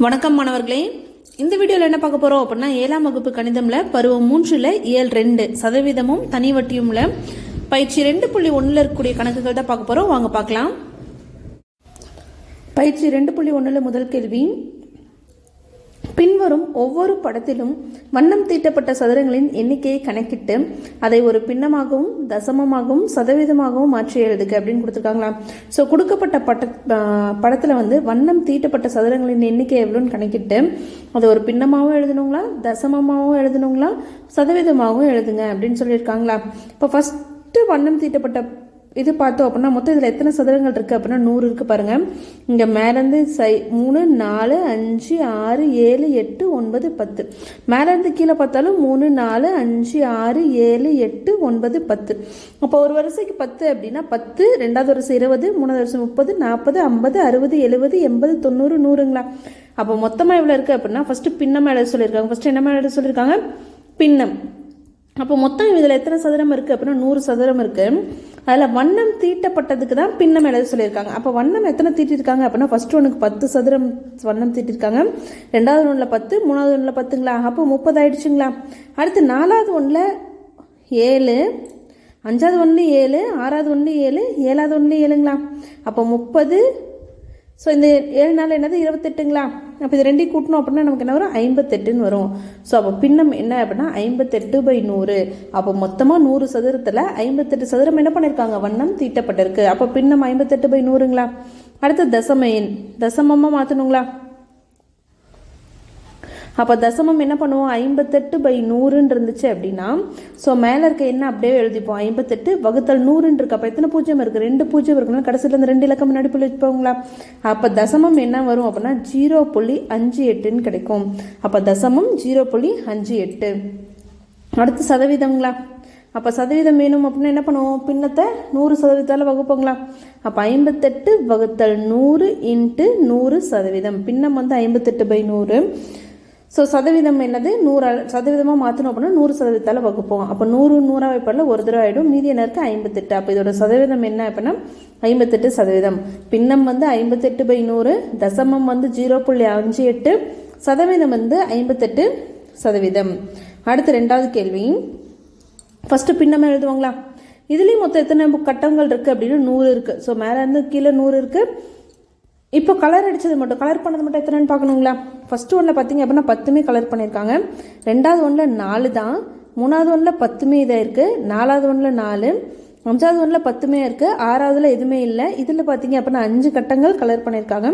வணக்கம் மாணவர்களே, இந்த வீடியோவில் என்ன பார்க்க போகிறோம் அப்படின்னா 7ஆம் வகுப்பு கணிதமில் பருவம் 3ல் இயல் 2 சதவீதமும் தனி வட்டியும்ல பயிற்சி 2.1 இருக்கக்கூடிய கணக்குகள் தான் பார்க்க போகிறோம். வாங்க பார்க்கலாம். பயிற்சி 2.1 முதல் கேள்வி, பின்வரும் ஒவ்வொரு படத்திலும் வண்ணம் தீட்டப்பட்ட சதுரங்களின் எண்ணிக்கையை கணக்கிட்டு அதை ஒரு பின்னமாகவும் தசமமாகவும் சதவீதமாகவும் மாற்றி எழுதுக அப்படின்னு கொடுத்துருக்காங்களா. ஸோ கொடுக்கப்பட்ட படத்தில் வண்ணம் தீட்டப்பட்ட சதுரங்களின் எண்ணிக்கை எவ்வளோன்னு கணக்கிட்டு அதை ஒரு பின்னமாகவும் எழுதணுங்களா, தசமமாகவும் எழுதணுங்களா, சதவீதமாகவும் எழுதுங்க அப்படின்னு சொல்லியிருக்காங்களா. இப்போ ஃபஸ்ட்டு வண்ணம் தீட்டப்பட்ட இது பார்த்தோம் அப்படின்னா மொத்தம் இதில் எத்தனை சதுரங்கள் இருக்குது அப்படின்னா 100 இருக்குது பாருங்கள். இங்கே மேலேருந்து 3 4 5 6 7 8 9 10, மேலேருந்து கீழே பார்த்தாலும் 3 4 5 6 7 8 9 10. அப்போ ஒரு வரிசைக்கு 10 அப்படின்னா 10, ரெண்டாவது வரிசை 20, மூணாவது வரிசை 30 40 50 60 70 80 90 100ங்களா. அப்போ மொத்தமாக எவ்வளோ இருக்குது அப்படின்னா ஃபஸ்ட்டு பின்னம் எழுத சொல்லியிருக்காங்க. ஃபஸ்ட்டு என்ன எழுத சொல்லியிருக்காங்க? பின்னம். அப்போ மொத்தம் இதில் எத்தனை சதுரம் இருக்குது அப்படின்னா 100 சதுரம் இருக்குது. அதில் வண்ணம் தீட்டப்பட்டதுக்கு தான் பின்னம் எழுத சொல்லியிருக்காங்க. அப்போ வண்ணம் எத்தனை தீட்டிருக்காங்க அப்படின்னா ஃபஸ்ட்டு ஒன்றுக்கு 10 சதுரம் வண்ணம் தீட்டிருக்காங்க, ரெண்டாவது ஒன்றில் 10, மூணாவது ஒன்றில் 10ங்களா. அப்போ 30 ஆயிடுச்சுங்களா. அடுத்து நாலாவது ஒன்றில் 7, அஞ்சாவது ஒன்று 7, ஆறாவது ஒன்று 7, ஏழாவது ஒன்று 7ங்களா. அப்போ 30. ஸோ இந்த 7 நாள் என்னது 28ங்களா. அப்போ இது ரெண்டையும் கூட்டணும் அப்படின்னா நமக்கு என்ன வரும்? 58ன்னு வரும். ஸோ அப்போ பின்னம் என்ன அப்படின்னா 58/100. அப்போ மொத்தமாக 100 சதுரத்தில் 58 சதுரம் என்ன பண்ணியிருக்காங்க? வண்ணம் தீட்டப்பட்டிருக்கு. அப்போ பின்னம் 58/100ங்களா. அடுத்து தசம எண் தசமமாக மாற்றணுங்களா. அப்போ தசமம் என்ன பண்ணுவோம்? 58/100 இருந்துச்சு அப்படின்னா ஸோ மேலே இருக்க என்ன அப்படியே எழுதிப்போம், 58/100 இருக்கு. அப்போ எத்தனை பூஜ்ஜியம் இருக்குது? 2 பூஜ்ஜியம் இருக்குன்னா கடைசியில் இந்த 2 இலக்கம் முன்னாடி போய் வச்சுப்போங்களா. அப்போ தசமம் என்ன வரும் அப்படின்னா 0.58ன்னு கிடைக்கும். அப்போ தசமம் 0.58. அடுத்து சதவீதங்களா. அப்போ சதவீதம் வேணும் அப்படின்னா என்ன பண்ணுவோம்? பின்னத்தை 100 சதவீதத்தால் வகுப்போங்களா. அப்போ 58/100 × 100 சதவீதம். பின்னம் 58/100. ஸோ சதவீதம் என்னது? 100 சதவீதமாக மாற்றணும் அப்படின்னா 100 சதவீதத்தால் வகுப்போம். அப்போ 100 100 வைப்பதில் ஒரு தடவை ஆகிடும், மீதி என்ன இருக்குது? 58. அப்போ இதோட சதவீதம் என்ன அப்படின்னா 58 சதவீதம். பின்னம் 58/100, தசமம் 0.58, சதவீதம் 58 சதவீதம். அடுத்து ரெண்டாவது கேள்வி, ஃபஸ்ட்டு பின்னம் எழுதுவாங்களா. இதுலேயும் மொத்தம் எத்தனை கட்டங்கள் இருக்குது அப்படின்னு 100 இருக்குது. ஸோ மேலே இருந்து கீழே 100 இருக்குது. இப்போ கலர் அடித்தது மட்டும், கலர் பண்ணது மட்டும் எத்தனைன்னு பார்க்கணுங்களா. ஃபஸ்ட்டு ஒன்றில் பார்த்தீங்க அப்படின்னா 10மே கலர் பண்ணியிருக்காங்க, ரெண்டாவது ஒன்றில் 4 தான், மூணாவது ஒன்றில் 10மே இதாக இருக்குது, நாலாவது ஒன்றில் 4, அஞ்சாவது ஒன்றில் 10மே இருக்குது, ஆறாவதுல எதுவுமே இல்லை. இதில் பார்த்தீங்க அப்படின்னா 5 கட்டங்கள் கலர் பண்ணியிருக்காங்க.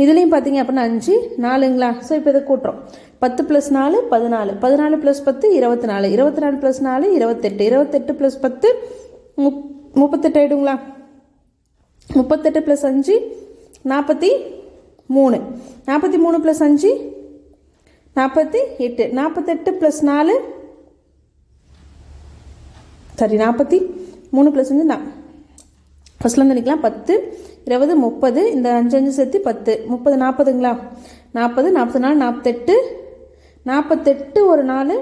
இதுலேயும் பார்த்தீங்க அப்படின்னா 5 4ங்களா. ஸோ இப்போ இதை கூட்டுறோம். 10 + 4 14, 14 + 10 24, 24 + 4 28, 28 + 10 38 ஆகிடுங்களா. 38 + 5 43, 43 + 5 48, 48 + 4 சரி 43 + 5 ஃபஸ்ட்லேருந்து நிற்கலாம். 10 20 30, இந்த 5 5 சேர்த்து 10 30 40ங்களா. 40 44 48, 48 ஒரு 4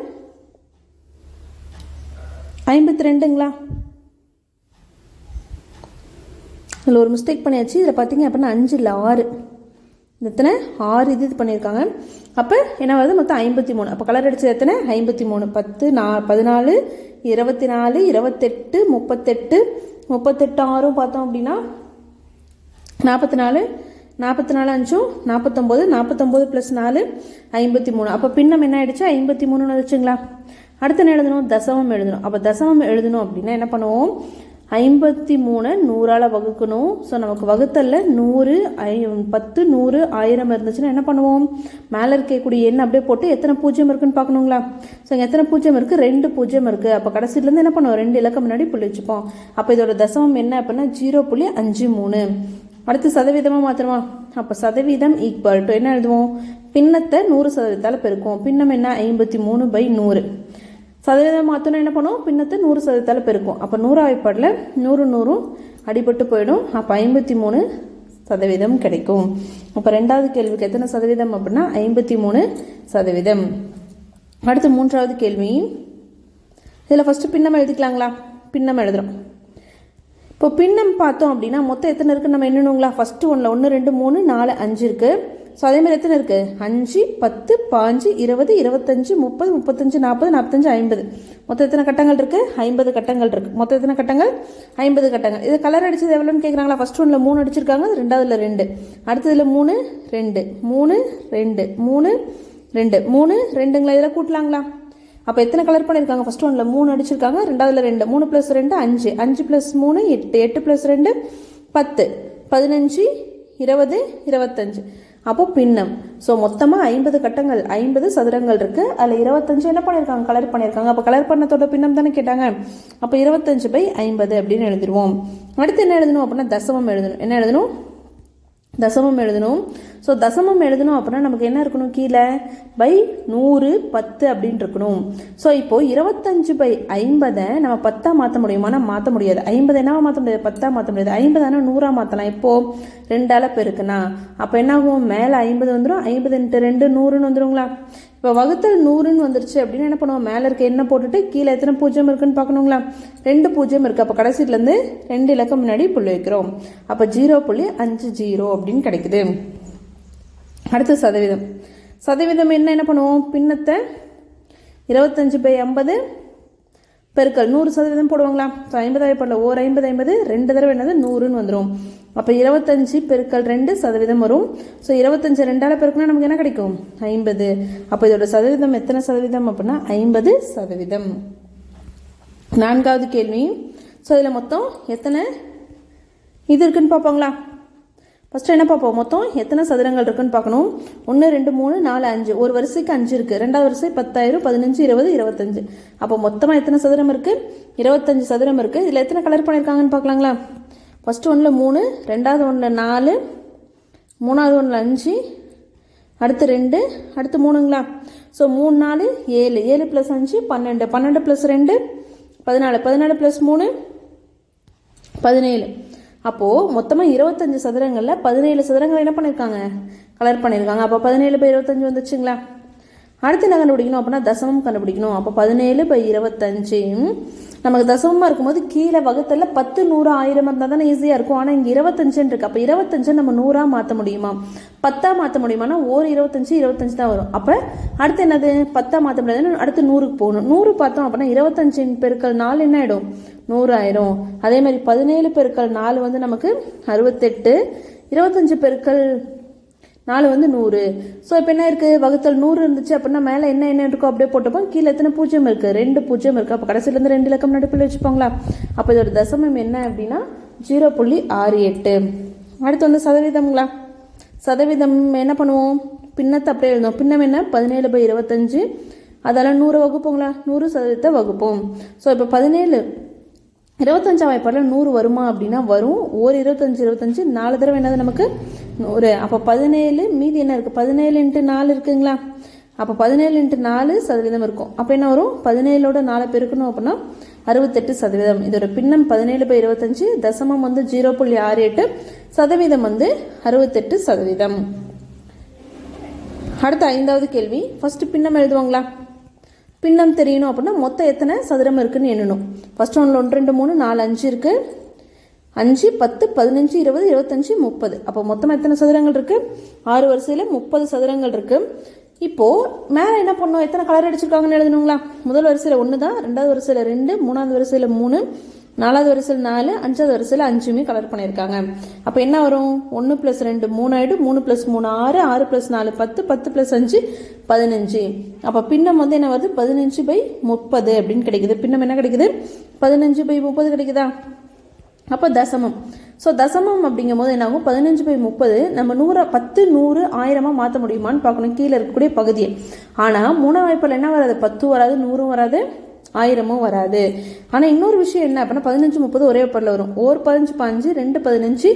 52ங்களா. இதில் ஒரு மிஸ்டேக் பண்ணியாச்சு. இதில் பார்த்தீங்க அப்படின்னா 5 இல்லை 6, எத்தனை 6 இது பண்ணியிருக்காங்க. அப்போ என்ன வருது? மொத்தம் 53. அப்போ கலர் அடித்தது எத்தனை? 53. 10 14 24 28 38 38 6 பார்த்தோம் அப்படின்னா 44, 44 5 49, 49 + 4 53. அப்போ பின்னம் என்ன ஆயிடுச்சு? 53ன்னு வச்சுங்களா. அடுத்து என்ன எழுதணும்? தசமம் எழுதணும். அப்போ தசமம் எழுதணும் அப்படின்னா என்ன பண்ணுவோம்? 53 100ஆல் வகுக்கணும். ஸோ நமக்கு வகுத்தல்ல 100 10 100 1000 இருந்துச்சுன்னா என்ன பண்ணுவோம்? மேலே இருக்கக்கூடிய எண் அப்படியே போட்டு எத்தனை பூஜ்ஜியம் இருக்குன்னு பார்க்கணுங்களா. ஸோ இங்கே எத்தனை பூஜ்ஜியம் இருக்குது? 2 பூஜ்ஜியம் இருக்குது. அப்போ கடைசியிலேருந்து என்ன பண்ணுவோம்? 2 இலக்கம் முன்னாடி புள்ளி வச்சுப்போம். அப்போ இதோட தசமம் என்ன அப்படின்னா 0.53. அடுத்து சதவீதமாக மாற்றணுமா. அப்போ சதவீதம் ஈக்குவல் டு என்ன எழுதுவோம்? பின்னத்தை 100 சதவீதத்தால் பெருக்கும். பின்னம் என்ன? 53/100. சதவீதம் மாற்றணும் என்ன பண்ணுவோம்? பின்னத்தை 100 சதவீதத்தால் பெருக்கும். அப்போ 100 வாய்ப்பாடில் 100 100 அடிபட்டு போயிடும். அப்போ 53 சதவீதம் கிடைக்கும். அப்போ ரெண்டாவது கேள்விக்கு எத்தனை சதவீதம் அப்படின்னா 53 சதவீதம். அடுத்து மூன்றாவது கேள்வி, இதில் ஃபஸ்ட்டு பின்னம் எழுதிக்கலாங்களா. பின்னம் எழுதுகிறோம். இப்போ பின்னம் பார்த்தோம் அப்படின்னா மொத்தம் எத்தனை இருக்குன்னு நம்ம எண்ணணுங்களா. ஃபஸ்ட்டு ஒன்றில் 1 2 3 4 5 இருக்குது. ஸோ அதேமாதிரி எத்தனை இருக்குது? 5, 10, 15, 20, 25, 30, 35, 40, 45, 50. மொத்தம் எத்தனை கட்டங்கள் இருக்குது? 50 கட்டங்கள் இருக்குது. மொத்தம் எத்தனை கட்டங்கள்? 50 கட்டங்கள். இது கலர் அடித்தது எவ்வளோன்னு கேட்குறாங்களா? ஃபஸ்ட் ஒன்றில் 3 அடிச்சிருக்காங்க, ரெண்டாவதுல 2, அடுத்ததில் 3, 2, 3, 2, 3, 2, 3, 2ங்களா? இதில் கூட்டலாங்களா? அப்போ எத்தனை கலர் பண்ணியிருக்காங்க? ஃபஸ்ட் ஒன்றில் 3 அடிச்சிருக்காங்க, ரெண்டாவதுல 2, 3 + 2 5, 5 + 3 8, 8 + 2 10, 15, 20, 25. அப்போ பின்னம். ஸோ மொத்தமாக 50 கட்டங்கள், 50 சதுரங்கள் இருக்குது. அதில் 25 என்ன பண்ணியிருக்காங்க? கலர் பண்ணியிருக்காங்க. அப்போ கலர் பண்ணத்தோட பின்னம் தானே கேட்டாங்க. அப்போ 25/50 அப்படின்னு எழுதிடுவோம். அடுத்து என்ன எழுதணும் அப்படின்னா தசமம் எழுதணும். என்ன எழுதணும்? தசமம் எழுதணும். ஸோ தசமம் எழுதணும் அப்படின்னா நமக்கு என்ன இருக்கணும்? கீழே பை 100 10 அப்படின்னு இருக்கணும். ஸோ இப்போது 25/50 நம்ம 10 மாற்ற முடியுமா? மாற்ற முடியாது. 50 என்னவா மாற்ற முடியாது? 10 மாற்ற முடியாது. 50 ஆனால் 100 மாற்றலாம். இப்போது 2ஆல் பெருக்குனா அப்போ என்ன ஆகும்? மேலே 50 வந்துடும். 50 × 2 100ன்னு வந்துடுங்களா? இப்போ வகுத்தல் 100ன்னு வந்துருச்சு அப்படின்னு என்ன பண்ணுவோம்? மேலே இருக்க என்ன போட்டுட்டு கீழே எத்தனை பூஜ்ஜியம் இருக்குன்னு பார்க்கணுங்களா? 2 பூஜ்ஜியம் இருக்குது. அப்போ கடைசியிலேருந்து 2 இலக்கம் முன்னாடி புள்ளி வைக்கிறோம். அப்போ 0.50 அப்படின்னு கிடைக்குது. அடுத்து சதவீதம். சதவீதம் என்ன பண்ணுவோம்? பின்னத்தை 25/50 பெருக்கல் 100% போடுவாங்களா? ஸோ 50 போடல, ஓர் 50 50 2 தடவை என்னது 100ன்னு வந்துடும். அப்போ 25 பெருக்கல் 2% வரும். ஸோ 25 2ஆல் பெருக்குனா நமக்கு என்ன கிடைக்கும்? 50. அப்போ இதோட சதவீதம் எத்தனை சதவீதம் அப்படின்னா 50%. 4வது கேள்வி. ஸோ இதில் மொத்தம் எத்தனை இது இருக்குன்னு பார்ப்பாங்களா? ஃபஸ்ட்டு என்ன பார்ப்போம்? மொத்தம் எத்தனை சதுரங்கள் இருக்குன்னு பார்க்கணும். 1 2 3 4 5. ஒரு வரிசைக்கு 5 இருக்குது. ரெண்டாவது வரிசை 10,000 15 20 25. அப்போ மொத்தமாக எத்தனை சதுரம் இருக்குது? 25 சதுரம் இருக்குது. இதில் எத்தனை கலர் பண்ணியிருக்காங்கன்னு பார்க்கலாங்களா? ஃபஸ்ட்டு ஒன்றில் 3, ரெண்டாவது ஒன்றில் 4, மூணாவது ஒன்றில் 5, அடுத்து 2, அடுத்து 3ங்களா? ஸோ 3 4 7, 7 + 5 12, 12 + 2 14, 14 + 3 17. அப்போது மொத்தமாக 25 சதுரங்களில் 17 சதுரங்கள் என்ன பண்ணியிருக்காங்க? கலர் பண்ணியிருக்காங்க. அப்போ 17/25 வந்துச்சுங்களா? அடுத்து என்ன கண்டுபிடிக்கணும் அப்படின்னா தசமம் கண்டுபிடிக்கணும். அப்போ 17/25 நமக்கு தசமமாக இருக்கும்போது கீழே வகுத்தல 10 100 1000 இருந்தால் தானே ஈஸியாக இருக்கும். ஆனால் இங்கே 25 இருக்குது. அப்போ 25 நம்ம 100ஆக மாற்ற முடியுமா? 10ஆக மாற்ற முடியுமானா ஒரு 25 தான் வரும். அப்போ அடுத்து என்னது? 10ஆக மாற்ற முடியாது. அடுத்து 100க்கு போகணும். 100 பார்த்தோம் அப்படின்னா 25 பெருக்கல் 4 என்ன ஆகிடும்? 100 ஆயிரும். அதே மாதிரி 17 பெருக்கல் 4 வந்து நமக்கு 68, 25 பெருக்கல் 4 வந்து 100. ஸோ இப்போ என்ன இருக்குது? வகுத்தல் 100 இருந்துச்சு அப்படின்னா மேலே என்ன இருக்கோ அப்படியே போட்டுப்போம். கீழே எத்தனை பூஜ்ஜியம் இருக்குது? 2 பூஜ்ஜியம் இருக்குது. அப்போ கடைசியிலேருந்து 2 இலக்கம் நடுப்பில் வச்சுப்போங்களா? அப்போ இதோட தசமம் என்ன அப்படின்னா 0.68. அடுத்து வந்து சதவீதம்ங்களா? சதவீதம் என்ன பண்ணுவோம்? பின்னத்தை அப்படியே எழுதுவோம். பின்னம் என்ன? 17/25. அதால் 100 வகுப்போங்களா? 100% வகுப்போம். ஸோ இப்போ 25ஆம் வாய்ப்பாடில் 100 வருமா அப்படின்னா வரும். ஒரு 25 4 தடவை என்னது நமக்கு 100. அப்போ 17 மீதி என்ன இருக்குது? 17 × 4 இருக்குங்களா? அப்போ 17 × 4 சதவீதம் இருக்கும். அப்போ என்ன வரும்? 17ஓட 4 பெருக்கணும் அப்படின்னா 68%. இதோட பின்னம் 17/25. தசமம் வந்து 0.68. சதவீதம் வந்து 68%. அடுத்த 5வது கேள்வி. ஃபஸ்ட்டு பின்னம் எழுதுவாங்களா? பின்னம் தெரியணும் அப்படின்னா மொத்தம் எத்தனை சதுரம் இருக்குன்னு எண்ணணும். ஃபர்ஸ்ட் ஒன்றில் 1 2 3 4 5 இருக்குது. 5 10 15 20 25 30. அப்போ மொத்தமாக எத்தனை சதுரங்கள் இருக்குது? 6 வரிசையில் 30 சதுரங்கள் இருக்குது. இப்போது மேலே என்ன பண்ணணும்? எத்தனை கலர் அடிச்சிருக்காங்கன்னு எழுதணுங்களா? முதல் வரிசையில் 1 தான், ரெண்டாவது வரிசையில் 2, மூணாவது வரிசையில் 3, நாலாவது வரிசையில் 4, அஞ்சாவது வரிசையில் 5மே கலர் பண்ணியிருக்காங்க. அப்போ என்ன வரும்? 1 + 2 3 ஆகிடும். 3 + 3 6, 6 + 4 10, 10 + 5 15. அப்போ பின்னம் வந்து என்ன வருது? 15/30 அப்படின்னு கிடைக்குது. பின்னம் என்ன கிடைக்குது? 15/30 கிடைக்குதா? அப்போ தசமம். ஸோ தசமம் அப்படிங்கும் போது என்ன ஆகும்? 15/30 நம்ம 100 10 100 1000 மாற்ற முடியுமான்னு பார்க்கணும் கீழே இருக்கக்கூடிய பகுதியை. ஆனால் 3ஆம் வாய்ப்பால் என்ன வராது? 10 வராது, 100 வராது, 1000 வராது. ஆனால் இன்னொரு விஷயம் என்ன அப்படின்னா 15 30 ஒரே வாய்ப்பாடில் வரும். 1 15 15 2 15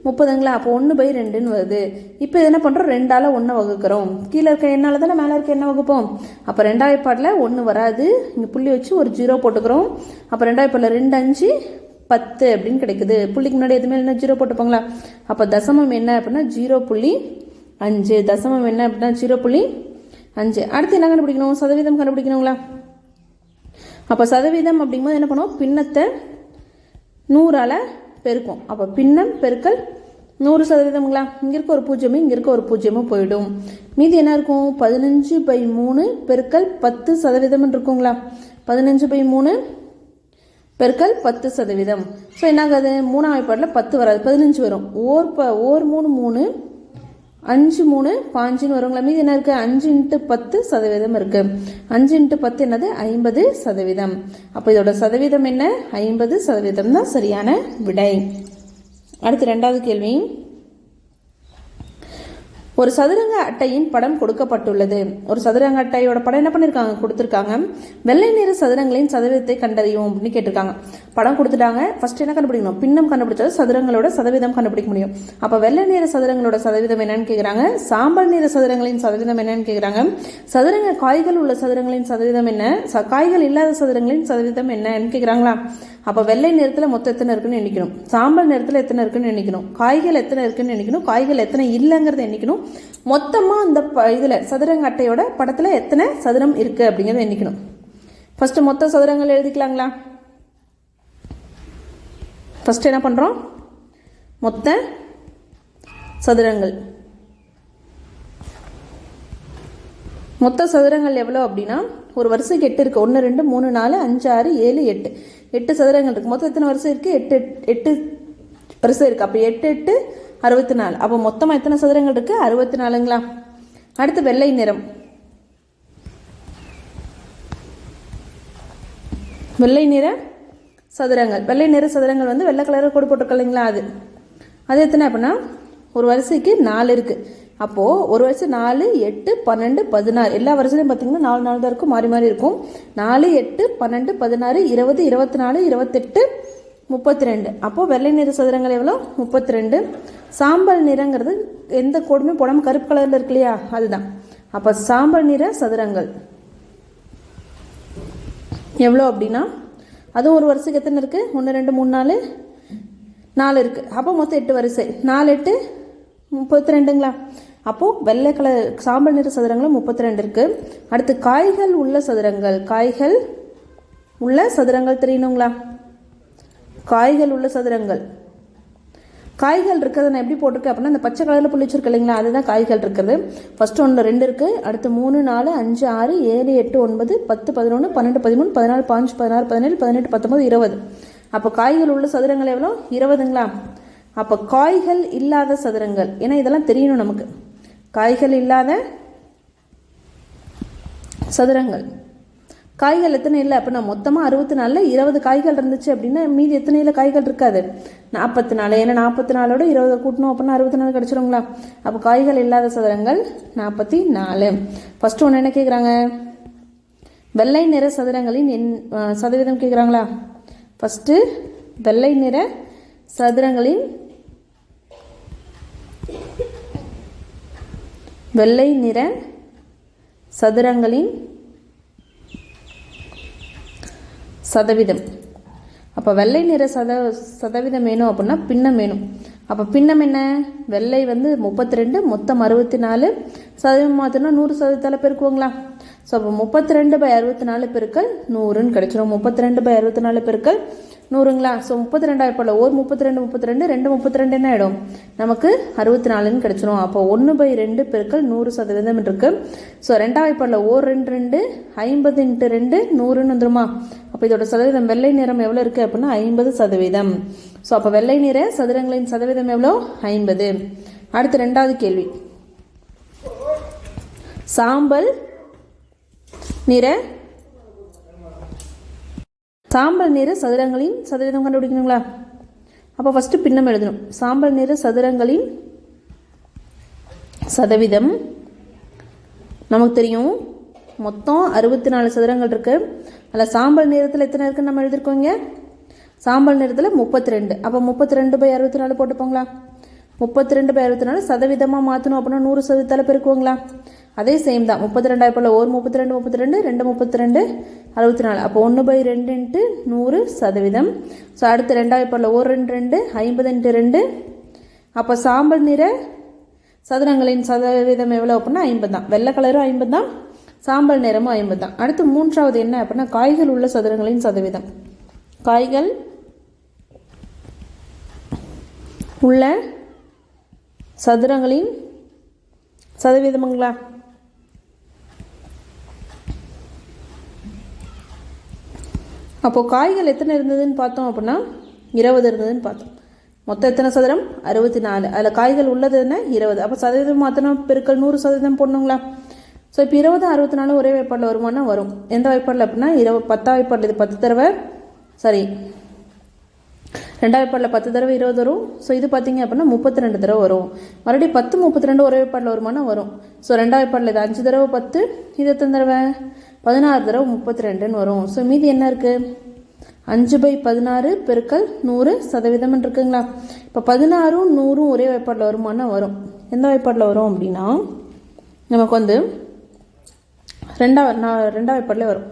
30ங்களா? அப்போ 1/2ன்னு வருது. இப்போ இது என்ன பண்ணுறோம்? 2ஆல் 1 வகுக்கிறோம். கீழே இருக்க எண்ணால் தானே மேலே இருக்க என்ன வகுப்போம்? அப்போ 2ஆம் வாய்ப்பாடில் 1 வராது. இங்கே புள்ளி வச்சு ஒரு 0 போட்டுக்கிறோம். அப்போ 2ஆம் வாய்ப்பாடில் 2 5 10 அப்படின்னு கிடைக்குது. புள்ளிக்கு முன்னாடி எதுவுமே என்ன 0 போட்டுப்போங்களா? அப்போ தசமம் என்ன அப்படின்னா 0.5. தசமம் என்ன அப்படின்னா 0.5. அடுத்து என்ன கண்டுபிடிக்கணும்? சதவீதம் கண்டுபிடிக்கணுங்களா? அப்போ சதவீதம் அப்படிங்கும்போது என்ன பண்ணுவோம்? பின்னத்தை 100ஆல் பெருக்கும். அப்போ பின்னம் பெருக்கல் 100%ங்களா? இங்கே இருக்க ஒரு பூஜ்ஜியமும் இங்கே இருக்க ஒரு பூஜ்ஜியமும் போயிடும். மீதி என்ன இருக்கும்? 15/3 பெருக்கல் 10% இருக்குங்களா? 15/3 பெருக்கல் 10%. ஸோ என்னாகாது? 3ஆம் வாய்ப்பாட்டில் 10 வராது, 15 வரும். ஓர் 3 3 5 3 5ன்னு வருங்களா? மீதி என்ன இருக்குது? 5 × 10% இருக்குது. 5 × 10 என்னது? 50%. அப்போ இதோட சதவீதம் என்ன? 50% தான் சரியான விடை. அடுத்து 2வது கேள்வி. ஒரு சதுரங்க அட்டையின் படம் கொடுக்கப்பட்டுள்ளது. ஒரு சதுரங்க அட்டையோட படம் என்ன பண்ணியிருக்காங்க? கொடுத்துருக்காங்க. வெள்ளை நிற சதுரங்களின் சதவீதத்தை கண்டறியும் அப்படின்னு கேட்டிருக்காங்க. படம் கொடுத்துட்டாங்க. ஃபர்ஸ்ட் என்ன கண்டுபிடிக்கணும்? பின்னம் கண்டுபிடிச்சாலும் சதுரங்களோட சதவீதம் கண்டுபிடிக்க முடியும். அப்போ வெள்ளை நிற சதுரங்களோட சதவீதம் என்னன்னு கேட்குறாங்க. சாம்பல் நிற சதுரங்களின் சதவீதம் என்னன்னு கேட்குறாங்க. சதுரங்க காய்கள் உள்ள சதுரங்களின் சதவீதம் என்ன? காய்கள் இல்லாத சதுரங்களின் சதவீதம் என்னன்னு கேட்குறாங்களா? அப்போ வெள்ளை நிறத்தில் மொத்தம் எத்தனை இருக்குன்னு எண்ணிக்கணும், சாம்பல் நிறத்தில் எத்தனை இருக்குன்னு எண்ணிக்கணும், காய்கள் எத்தனை இருக்குன்னு எண்ணிக்கணும், காய்கள் எத்தனை இல்லைங்கிறத எண்ணிக்கணும். மொத்தமாக அந்த இதில் சதுரங்க அட்டையோட படத்தில் எத்தனை சதுரம் இருக்குது அப்படிங்கிறத எண்ணிக்கணும். ஃபஸ்ட்டு மொத்த சதுரங்கள் எழுதிக்கலாங்களா? ஃபஸ்ட்டு என்ன பண்ணுறோம்? மொத்த சதுரங்கள். மொத்த சதுரங்கள் எவ்வளோ அப்படின்னா, ஒரு வரிசைக்கு 8 இருக்குது. 1 2 3 4 5 6 7 8 8 சதுரங்கள் இருக்குது. மொத்தம் எத்தனை வரிசை இருக்குது? 8 வரிசை இருக்குது. அப்போ 8 8 64. அப்போ மொத்தமாக எத்தனை சதுரங்கள் இருக்குது? 64ங்களா? அடுத்து வெள்ளை நிறம். வெள்ளை நிற சதுரங்கள். வெள்ளை நிற சதுரங்கள் வந்து வெள்ளை கலரில் கோடு போட்டிருக்கோம் இல்லைங்களா? அது எத்தனை அப்படின்னா, ஒரு வரிசைக்கு 4 இருக்குது. அப்போது ஒரு வரிசை 4 8 12 16 எல்லா வரிசையிலையும் பார்த்தீங்கன்னா 4 4 தான் இருக்கும், மாறி மாறி இருக்கும். 4 8 12 16 20 24 28 32. அப்போது வெள்ளை நிற சதுரங்கள் எவ்வளோ? 32. சாம்பல் நிறங்கிறது எந்த கோடுமே போடாமல் கருப்பு கலரில் இருக்கு இல்லையா? அதுதான். அப்போ சாம்பல் நிற சதுரங்கள் எவ்வளோ அப்படின்னா, அதுவும் ஒரு வரிசைக்கு எத்தனை இருக்குது? 1 2 3 4 4 இருக்குது. அப்போ மொத்தம் 8 வரிசை. 4 8 32ங்களா? அப்போது வெள்ளை கலர் சாம்பல் நிற சதுரங்களும் 32 இருக்குது. அடுத்து காய்கள் உள்ள சதுரங்கள். காய்கள் உள்ள சதுரங்கள் தெரியணுங்களா? காய்கள் உள்ள சதுரங்கள். காய்கள் இருக்கிறத நான் எப்படி போட்டிருக்கேன் அப்படின்னா, இந்த பச்சை கலரில் புள்ளி வச்சிருக்கு இல்லைங்களா? அதுதான் காய்கள் இருக்குது. ஃபஸ்ட்டு 1 2 இருக்குது. அடுத்து 3 4 5 6 7 8 9 10 11 12 13 14 15 16 17 18 19 20. அப்போ காய்கள் உள்ள சதுரங்கள் எவ்வளோ? 20ங்களா? அப்போ காய்கள் இல்லாத சதுரங்கள், ஏன்னா இதெல்லாம் தெரியணும் நமக்கு. காய்கள் இல்லாத சதுரங்கள். காய்கள் எத்தனை இல்லை அப்படின்னா, மொத்தமாக 64 20 காய்கள் இருந்துச்சு அப்படின்னா மீதி எத்தனையில் காய்கள் இருக்காது? 44. ஏன்னா 44ஓட 20 கூட்டணும் அப்படின்னா 64 கிடச்சிருங்களா? அப்போ காய்கள் இல்லாத சதுரங்கள் 44. ஃபஸ்ட்டு ஒன்று என்ன கேட்குறாங்க? வெள்ளை நிற சதுரங்களின் சதவீதம் கேட்குறாங்களா? ஃபஸ்ட்டு வெள்ளை நிற சதுரங்களின் வெள்ளை நிற சதுரங்களின் சதவீதம். அப்போ வெள்ளை நிற சதவீதம் வேணும் அப்படின்னா பின்னம் வேணும். அப்போ பின்னம் என்ன? வெள்ளை வந்து 32, மொத்தம் 64, சதவீதம் மாற்றினா 100% பெருக்குவோங்களா? ஸோ அப்போ 32/64 பெருக்கல் 100ன்னு கிடச்சிரும். 32/64 பெருக்கல் 100ங்களா? ஸோ 32 ஆயிப்போல ஒரு 32 32 2 32 என்ன ஆகிடும்? நமக்கு 64ன்னு கிடச்சிரும். அப்போ 1/2 பெருக்கல் 100% இருக்குது. ஸோ 2 ஆயிப்போல ஓர் 2 2 50 × 2 100ன்னு வந்துருமா? அப்போ இதோட சதவீதம் வெள்ளை நிறம் எவ்வளோ இருக்குது அப்படின்னா 50%. ஸோ அப்போ வெள்ளை நிற சதுரங்களின் சதவீதம் எவ்வளோ? 50. அடுத்து 2வது கேள்வி. சாம்பல் நிற சதுரங்களின் சதவீதம் கண்டுபிடிக்கணுங்களா? அப்போ ஃபஸ்ட்டு பின்னம் எழுதணும். சாம்பல் நிற சதுரங்களின் சதவீதம் நமக்கு தெரியும். மொத்தம் 64 சதுரங்கள் இருக்குது. அதில் சாம்பல் நிறத்தில் எத்தனை இருக்குன்னு நம்ம எழுதிருக்கோங்க? சாம்பல் நிறத்தில் 32. அப்போ 32/64 போட்டுப்போங்களா? 32/64 சதவீதமாக மாற்றணும் அப்படின்னா 100% பெருக்குவோங்களா? அதே சேம் தான். 32 ஆயிப்போல ஒரு 32 32 2 32 64. அப்போ 1/2 × 100%. ஸோ அடுத்து 2 ஆயிப்போல ஒரு 2 2 50 × 2. அப்போ சாம்பல் நிற சதுரங்களின் சதவீதம் எவ்வளோ அப்படின்னா 50 தான். வெள்ளை கலரும் 50 தான், சாம்பல் நிறமும் 50 தான். அடுத்து 3வது என்ன அப்படின்னா காய்கள் உள்ள சதுரங்களின் சதவீதம். காய்கள் உள்ள சதுரங்களின் சதவீதமுங்களா? அப்போது காய்கள் எத்தனை இருந்ததுன்னு பார்த்தோம் அப்படின்னா 20 இருந்ததுன்னு பார்த்தோம். மொத்தம் எத்தனை சதுரம்? 64. அதில் காய்கள் உள்ளது என்ன? 20. அப்போ சதவீதம் மாற்றினா பெருக்கல் 100% போடணுங்களா? ஸோ இப்போ 20 64 ஒரே வாய்ப்பாடில் வருமானா வரும். எந்த வாய்ப்பாடில் அப்படின்னா 10ஆம் வாய்ப்பாடில் இது 10 தடவை, சாரி 2ஆம் வாய்ப்பாடில் 10 தடவை 20 வரும். ஸோ இது பார்த்தீங்க அப்படின்னா 32 தடவை வரும். மறுபடியும் 10 32 ஒரே வாய்ப்பாடில் வருமானா வரும். ஸோ 2ஆம் வாய்ப்பாடில் இது 5 தடவை 10, இது எத்தனை தடவை? 16 தடவை 32ன்னு வரும். ஸோ மீதி என்ன இருக்குது? 5/16 பெருக்கல் 100% இருக்குங்களா? இப்போ 16ம் 100ம் ஒரே வாய்ப்பாடில் வருமானா வரும். எந்த வாய்ப்பாடில் வரும் அப்படின்னா நமக்கு வந்து 2ஆம் வாய்ப்பாடில் வரும்.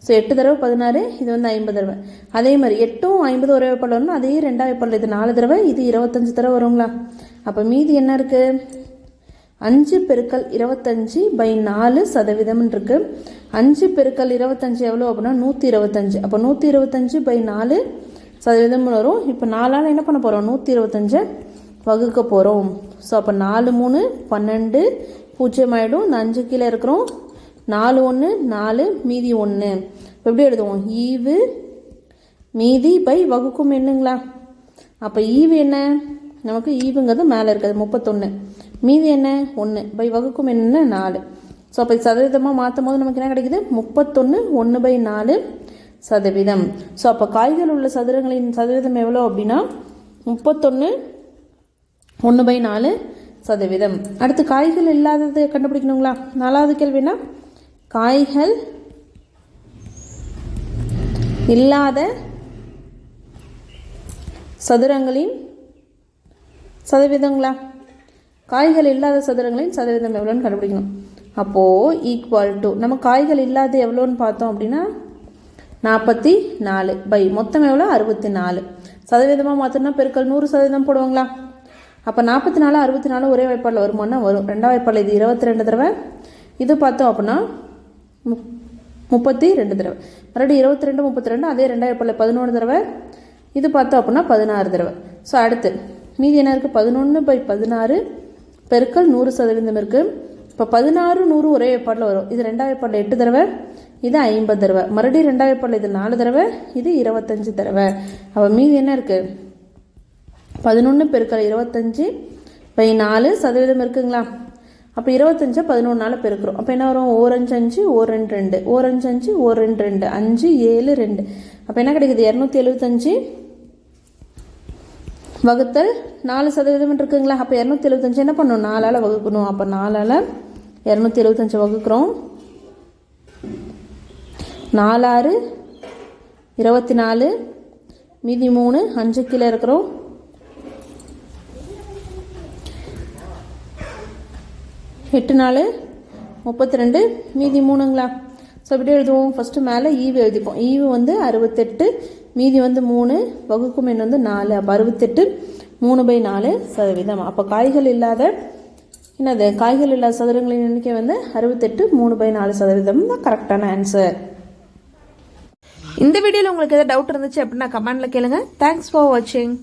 ஸோ 8 தடவை 16, இது வந்து 50 தடவை. அதே மாதிரி 8ம் 50 ஒரே வாய்ப்பாடில் வரணும். அதே 2ஆம் வாய்ப்பாடில் இது 4 தடவை, இது 25 தடவை வருங்களா? அப்போ மீதி என்ன இருக்குது? 5 பெருக்கல் 25/4% இருக்குது. 5 பெருக்கல் 25 எவ்வளோ அப்படின்னா 125. அப்போ 125/4% வரும். இப்போ 4ஆல் என்ன பண்ண போகிறோம்? 125 வகுக்க போகிறோம். ஸோ அப்போ 4 3 12 0 ஆகிடும். இந்த 5 கீழே இருக்கிறோம். 4 1 4, மீதி 1. இப்போ எப்படி எழுதுவோம்? ஈவு மீதி பை வகுக்கும் என்னங்களா? அப்போ ஈவு என்ன? நமக்கு ஈவுங்கிறது மேலே இருக்கிறது 31, மீதி என்ன? 1 பை வகுக்கும் என்ன? 4. ஸோ அப்போ சதவீதமாக மாற்றும் போது நமக்கு என்ன கிடைக்குது? 31 1/4%. ஸோ அப்போ காய்கள் உள்ள சதுரங்களின் சதவீதம் எவ்வளோ அப்படின்னா 31 1/4%. அடுத்து காய்கள் இல்லாதது கண்டுபிடிக்கணுங்களா? 4வது கேள்வினா காய்கள் இல்லாத சதுரங்களின் சதவீதங்களா? காய்கள் இல்லாத சதுரங்களின் சதவீதம் எவ்வளோன்னு கண்டுபிடிக்கணும். அப்போது ஈக்குவல் டு நம்ம காய்கள் இல்லாத எவ்வளோன்னு பார்த்தோம் அப்படின்னா 44 பை மொத்தம் எவ்வளோ? 64. சதவீதமாக மாற்றணும்னா பெருக்கல் 100% போடுவாங்களா? அப்போ 44 64 ஒரே வாய்ப்பாடில் வருமானா வரும். 2ஆம் வாய்ப்பாடில் இது 22 தடவை, இது பார்த்தோம் அப்படின்னா 32 தடவை. மறுபடியும் 22 32, அதே 2ஆம் வாய்ப்பாடில் 11 தடவை, இது பார்த்தோம் அப்படின்னா 16 தடவை. ஸோ அடுத்து மீதி என்ன இருக்குது? 11/16 பெருக்கல் 100% இருக்குது. இப்போ 16 100 ஒரே வாய்ப்பாடில் வரும். இது 2ஆம் வாய்ப்பாடில் 8 தடவை, இது 50 தடவை. மறுபடியும் 2ஆம் வாய்ப்பாடில் இது 4 தடவை, இது 25 தடவை. அப்போ மீதி என்ன இருக்குது? 11 பெருக்கல் 25/4% இருக்குங்களா? அப்போ 25 11 பெருக்கிறோம். அப்போ என்ன வரும்? 1 5 5 1 2 2 1 5 5 1 2 2 5 7 2. அப்போ என்ன கிடைக்குது? 275 வகுத்தல் 4% இருக்குங்களா? அப்போ 275 என்ன பண்ணணும்? 4ஆல் வகுக்கணும். அப்போ 4ஆல் 275 வகுக்கிறோம். 4 6 24, மீதி 3, 5 கீழே இருக்கிறோம். 8 4 32, மீதி 3ங்களா? ஸோ இப்படி எழுதுவோம். ஃபஸ்ட்டு மேலே ஈவு எழுதிப்போம். ஈவு வந்து 68, மீதி வந்து 3, வகுக்கும் எண் வந்து 4. அப்போ 68 3/4%. அப்போ காய்கள் இல்லாத என்னது? காய்கள் இல்லாத சதுரங்களின் எண்ணிக்கை வந்து 68 3/4% தான் கரெக்டான ஆன்சர். இந்த வீடியோவில் உங்களுக்கு எதாவது டவுட் இருந்துச்சு அப்படின்னா கமெண்ட்டில் கேளுங்க. தேங்க்ஸ் ஃபார் வாட்சிங்.